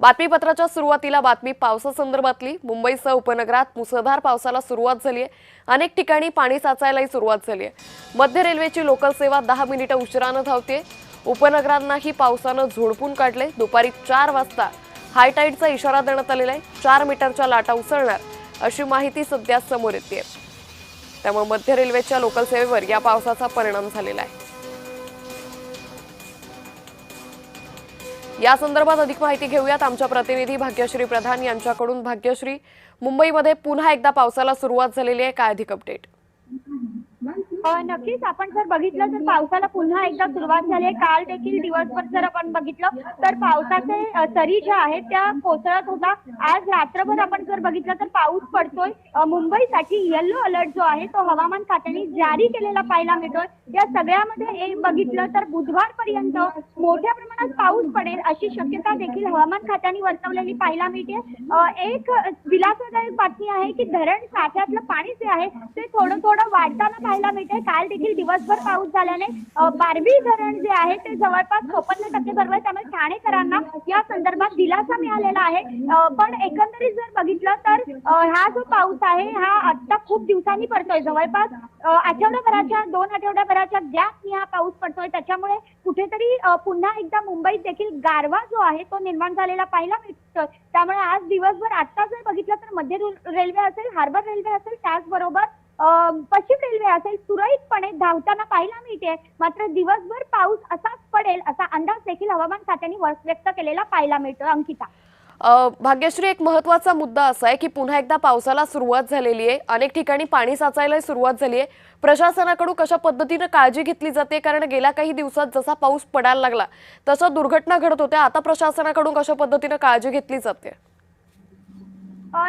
बातमीपत्राच्या सुरुवातीला बातमी पावसासंदर्भातली। मुंबईसह उपनगरात मुसळधार पावसाला सुरुवात झाली आहे। अनेक ठिकाणी पाणी साचायलाही सुरुवात झाली आहे। मध्य रेल्वेची लोकल सेवा 10 मिनिटे उशिराने धावते। उपनगरांनाही पावसाने झोडपून काढले। दुपारी 4 वाजता हाय टाइडचा इशारा देण्यात आलेला आहे। 4 मीटरच्या लाटा उसळणार अशी माहिती सध्या समोर येते। त्यामुळे मध्य रेल्वेच्या लोकल सेवेवर या पावसाचा परिणाम झालेला आहे। या संदर्भात अधिक माहिती घेऊयात आमच्या प्रतिनिधी भाग्यश्री प्रधान यांच्याकडून। भाग्यश्री, मुंबईमध्ये पुन्हा एकदा पावसाला सुरुवात झालेली आहे, काय अधिक अपडेट? नक्कीच आपण जर बघितलं तर पावसाला पुन्हा एकदा सुरुवात झाली आहे। काल देखील दिवसभर जर आपण बघितलं तर पावसाचे सरी ज्या आहेत त्या कोसळत होता। आज रात्रभर आपण जर बघितलं तर पाऊस पडतोय। मुंबईसाठी येलो अलर्ट जो आहे तो हवामान खात्याने जारी केलेला पाहायला मिळतोय। या सगळ्यामध्ये बघितलं तर बुधवारपर्यंत मोठ्या प्रमाणात पाऊस पडेल अशी शक्यता देखील हवामान खात्याने वर्तवलेली पाहायला मिळते। एक दिलासादायक बातमी आहे की धरण साठ्यातलं पाणी जे आहे ते थोडं थोडं वाढताना पाहायला मिळते। काल देखील दिवसभर पाऊस झाल्याने बारबी धरण जे आहे ते जवळपास 56% भरलंय। त्यामुळे ठाणेकरांना या संदर्भात दिलासा मिळालेला आहे। पण एकंदरीत जर बघितलं तर हा जो पाऊस आहे हा आता खूप दिवसांनी पडतोय। जवळपास आठवड्याभराच्या 2 आठवड्याभराच्या गॅपनी हा पाऊस पडतोय। त्याच्यामुळे कुठेतरी पुन्हा एकदा मुंबईत देखील गारवा जो आहे तो निर्माण झालेला पाहायला मिळतोय। त्यामुळे आज दिवसभर आता जर बघितलं तर मध्य रेल्वे असेल, हार्बर रेल्वे असेल, त्याचबरोबर पश्चिम रेल्वे असेल सुरळीतपणे धावताना पाहायला मिळते। मात्र दिवसभर पाऊस असाच पडेल असा अंदाज देखील हवामान खात्याने व्यक्त केलेला पाहायला मिळतो। अंकिता, भाग्यश्री, एक महत्त्वाचा मुद्दा असा आहे की पुन्हा एकदा पावसाला सुरुवात झालेली आहे। अनेक ठिकाणी पाणी साचायला सुरुवात झाली आहे। प्रशासनाकडून कशा पद्धतीने काळजी घेतली जाते? कारण गेल्या काही दिवसात जसा पाऊस पडायला लागला तसा दुर्घटना घडत होत्या। आता प्रशासनाकडून कशा पद्धतीने काळजी घेतली जाते?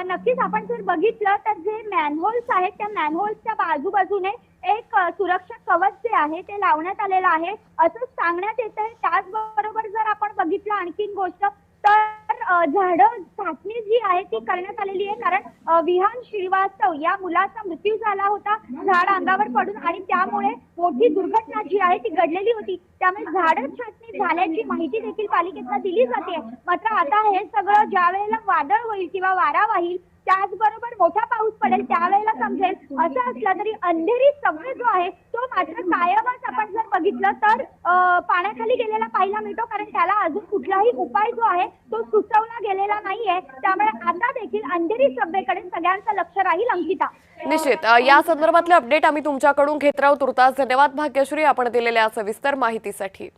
नक्कीच आपण जर बघितलं तर जे मॅनहोल्स आहेत त्या मॅनहोल्सच्या बाजूबाजूने एक सुरक्षा कवच जे आहे ते लावण्यात आलेलं आहे असं सांगण्यात येत आहे। त्याचबरोबर जर आपण बघितलं आणखीन गोष्ट तर झाडं छाटणी जी आहे ती करण्यात आलेली आहे। कारण विहान श्रीवास्तव या मुलाचा मृत्यू झाला होता झाड अंगावर पडून आणि त्यामुळे मोठी दुर्घटना जी आहे ती घडलेली होती। त्यामुळे झाडं छाटणी झाल्याची माहिती देखील पालिकेला दिली जाते। मात्र आता हे सगळं ज्या वेळेला वादळ होईल किंवा वारा वाहील त्याचबरोबर मोठा पाऊस पडेल त्यावेळेला समजेल। असं असलं तरी अंधेरी सबवे जो आहे तो मात्र कायमच आपण जर बघितलं तर पाण्याखाली गेलेला पाहायला मिळतो। कारण त्याला अजून कुठलाही उपाय जो आहे तो सुचवला गेलेला नाहीये। त्यामुळे आता देखील अंधेरी सबवेकडे सगळ्यांचं लक्ष राहील। अंकिता, निश्चित या संदर्भातले अपडेट आम्ही तुमच्याकडून घेत राहू। तुर्तास धन्यवाद भाग्यश्री, आपण दिलेल्या सविस्तर माहितीसाठी।